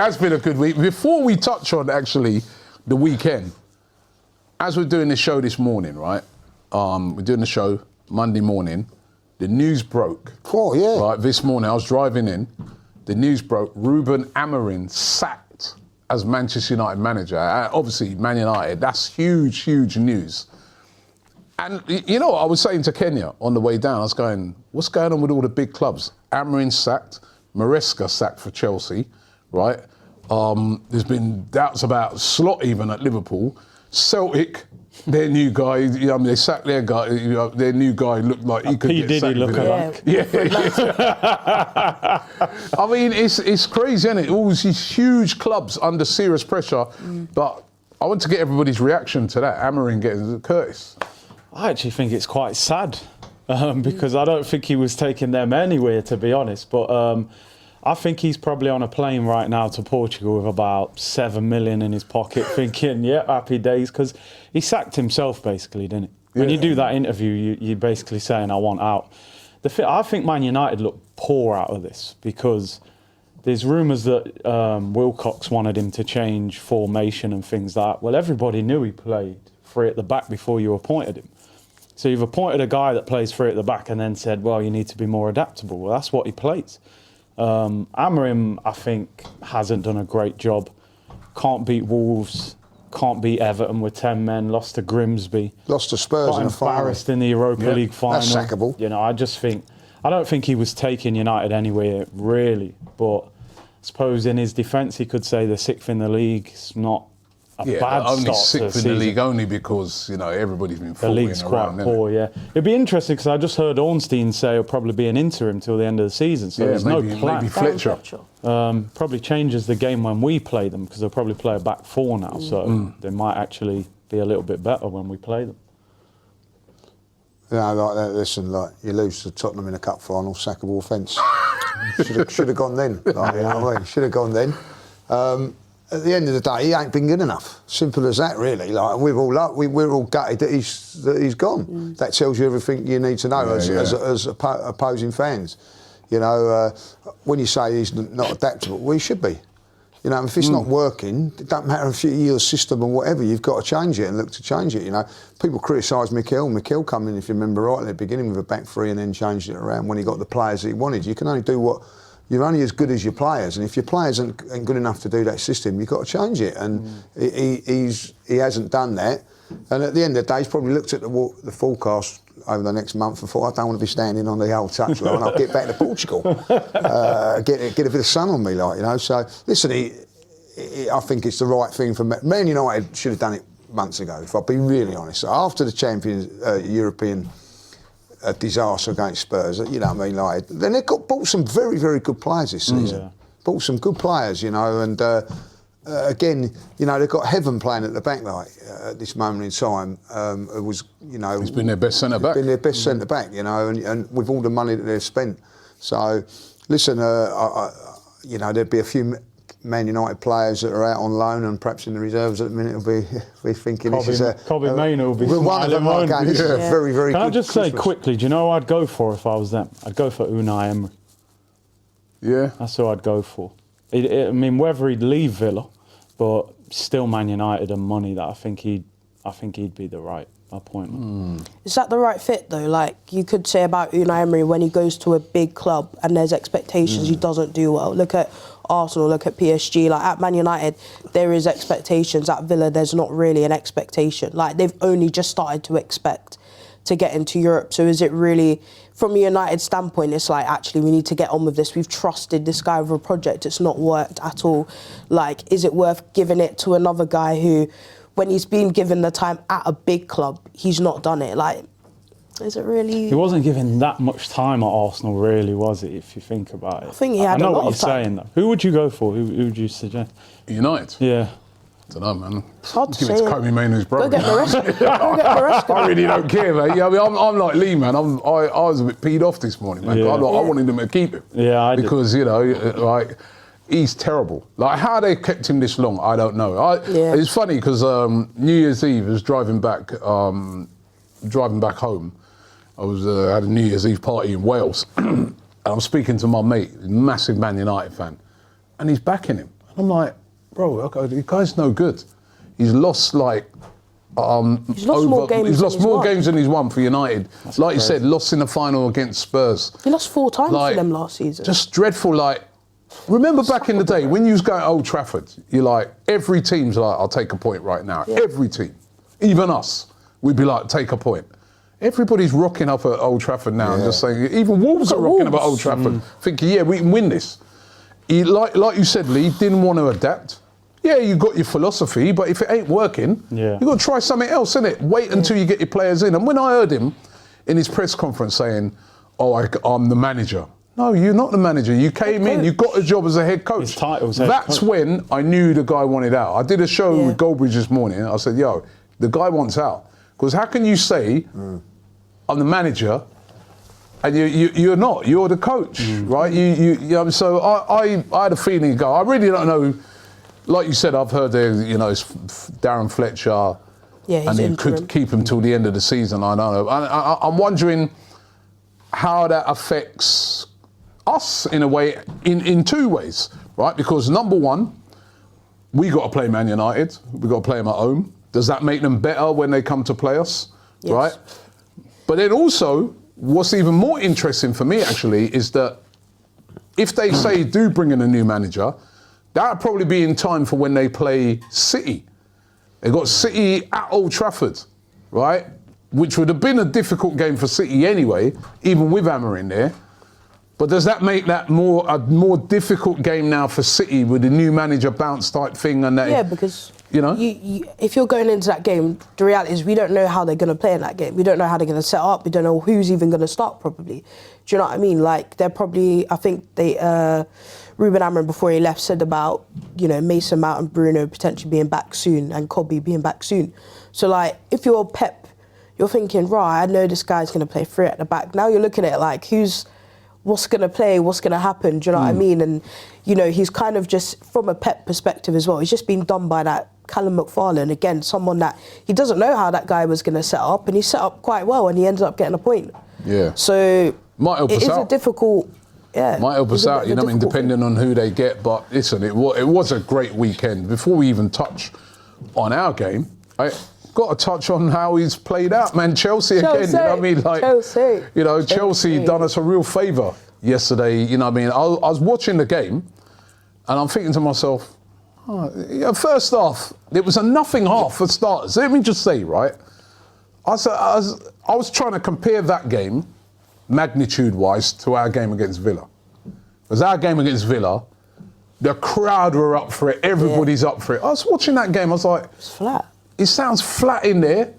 has been a good week. Before we touch on actually the weekend, as we're doing the show this morning, right? We're doing the show Monday morning. The news broke. Oh, yeah. Right, this morning I was driving in. The news broke. Ruben Amorim sacked as Manchester United manager. Obviously, Man United. That's huge, huge news. And you know, I was saying to Kenya on the way down, I was going, what's going on with all the big clubs? Amorim sacked, Maresca sacked for Chelsea, right? There's been doubts about Slot even at Liverpool. Celtic, their new guy, you know, I mean, they sacked their guy, you know, their new guy looked like he could get sacked. Yeah. I mean, it's crazy, isn't it? All these huge clubs under serious pressure, but I want to get everybody's reaction to that. Amorim getting Curtis. I actually think it's quite sad because I don't think he was taking them anywhere, to be honest. But I think he's probably on a plane right now to Portugal with about 7 million in his pocket, thinking, yeah, happy days, because he sacked himself, basically, didn't he? When you do that interview, you're basically saying, I want out. I think Man United look poor out of this because there's rumours that Wilcox wanted him to change formation and things like that. Well, everybody knew he played three at the back before you appointed him. So you've appointed a guy that plays three at the back and then said, well, you need to be more adaptable. Well, that's what he plays. Amorim, I think, hasn't done a great job. Can't beat Wolves, can't beat Everton with 10 men, lost to Grimsby. Lost to Spurs in the final. Embarrassed in the Europa League final. That's sackable. You know, I don't think he was taking United anywhere, really. But I suppose in his defence, he could say they're 6th in the league. It's not a bad only start 6th in the league, only because, you know, everybody's been the league's quite poor, yeah. It'd be interesting because I just heard Ornstein say it'll probably be an interim till the end of the season, so there's no plan. Maybe Fletcher. Probably changes the game when we play them because they'll probably play a back four now, so they might actually be a little bit better when we play them. Yeah, like that. Listen, like you lose to Tottenham in a cup final, sackable offence. Should have gone then. Like, you know what I mean? Should have gone then. At the end of the day, he ain't been good enough. Simple as that, really. Like we're all gutted that he's gone. That tells you everything you need to know as opposing fans. You know, when you say he's not adaptable, well, he should be. You know, if it's not working, it doesn't matter if you're your system or whatever. You've got to change it and look to change it. You know, people criticise Mikel. Mikel come in, if you remember right, at the beginning with a back three and then changed it around when he got the players that he wanted. You can only do what. You're only as good as your players, and if your players ain't good enough to do that system, you've got to change it. And he hasn't done that. And at the end of the day, he's probably looked at the forecast over the next month and thought, I don't want to be standing on the old touchline. I'll get back to Portugal, get a bit of sun on me, like, you know. So listen, I think it's the right thing for Man United. Should have done it months ago, if I'll be really honest. After the Champions European. A disaster against Spurs, you know what I mean? Like, then they've bought some very, very good players this season. Bought some good players, you know, and again, you know, they've got Heaven playing at the back, like at this moment in time. It was, you know, he's been their best centre back. Been their best centre back, you know, and with all the money that they've spent. So, listen, you know, there'd be a few Man United players that are out on loan and perhaps in the reserves at the minute will be thinking this is Kobbie Mainoo will be one of them are going, this is a very, very Can good I just Christmas. say quickly, do you know who I'd go for if I was them? I'd go for Unai Emery. Yeah. That's who I'd go for. I mean, whether he'd leave Villa, but still Man United and money, that I think he'd be the right appointment. Is that the right fit though? Like you could say about Unai Emery when he goes to a big club and there's expectations, he doesn't do well. Look at Arsenal, look at PSG. Like at Man United, there is expectations. At Villa, there's not really an expectation. Like they've only just started to expect to get into Europe. So is it really, from a United standpoint, it's like, actually, we need to get on with this. We've trusted this guy with a project. It's not worked at all. Like, is it worth giving it to another guy who, when he's been given the time at a big club, he's not done it? Like, is it really? He wasn't given that much time at Arsenal, really, was it, if you think about it? I think he had a lot of time. I know what you're saying, though. Who would you go for? Who would you suggest? United? Yeah. I don't know, man. It's hard to Give it say. to Kobbie Mainoo's brother. Go get Maresca. I really don't care, mate. Yeah, I mean, I'm like Lee, man. I was a bit peed off this morning, man. Yeah. I wanted them to keep him. Yeah, I did. Because, you know, like, he's terrible. Like, how they kept him this long, I don't know. It's funny because New Year's Eve, I was driving back home. I was had a New Year's Eve party in Wales. And I'm speaking to my mate, massive Man United fan, and he's backing him. I'm like, bro, okay, the guy's no good. He's lost like. He's lost more games. He's lost than more won. games than he's won for United. Like you said, lost in the final against Spurs. He lost 4 times Like, for them last season. Just dreadful. Like, remember back in the day when you was going to Old Trafford, you're like, every team's like, I'll take a point right now. Yeah. Every team, even us, we'd be like, take a point. Everybody's rocking up at Old Trafford now and just saying, even Wolves are rocking up at Old Trafford, thinking, yeah, we can win this. He, like you said, Lee, didn't want to adapt. Yeah, you got your philosophy, but if it ain't working, you got to try something else, innit? Wait until you get your players in. And when I heard him in his press conference saying, "Oh, I'm the manager," no, you're not the manager. You came in, you got a job as a head coach. His title's head That's coach. when I knew the guy wanted out. I did a show with Goldbridge this morning. I said, "Yo, the guy wants out." Because how can you say, "I'm the manager," and you're not? You're the coach, right? So I had a feeling. I really don't know. Like you said, I've heard it's Darren Fletcher, and he could keep him till the end of the season. I don't know. I'm wondering how that affects us in a way, in 2 ways, right? Because number one, we got to play Man United. We got to play them at home. Does that make them better when they come to play us, right? But then also, what's even more interesting for me actually is that if they say do bring in a new manager, that'll probably be in time for when they play City. They got City at Old Trafford, right? Which would have been a difficult game for City anyway, even with Amorim there. But does that make that a more difficult game now for City with the new manager bounce type thing and that? Yeah, because you if you're going into that game, the reality is we don't know how they're going to play in that game. We don't know how they're going to set up. We don't know who's even going to start probably. Do you know what I mean? Like they're probably, I think Ruben Amorim before he left said about, Mason Mount and Bruno potentially being back soon and Kobe being back soon. So like if you're Pep, you're thinking, right, I know this guy's going to play 3 at the back. Now you're looking at it like what's going to play, what's going to happen, do you know what I mean? And, he's kind of just, from a Pep perspective as well, he's just been done by that Callum McFarlane, again, someone that he doesn't know how that guy was going to set up, and he set up quite well and he ended up getting a point. Yeah. So might help us it is out. a difficult... Yeah, might help us out, depending on who they get. But listen, it was a great weekend. Before we even touch on our game, I got to touch on how he's played out, man. Chelsea again, you know what I mean? Like, Chelsea done us a real favour yesterday. You know what I mean? I was watching the game, and I'm thinking to myself, first half, it was a nothing half for starters. Let me just say, right? I was trying to compare that game, magnitude-wise, to our game against Villa. Because our game against Villa, the crowd were up for it, everybody's up for it. I was watching that game, I was like... It's flat. It sounds flat in there.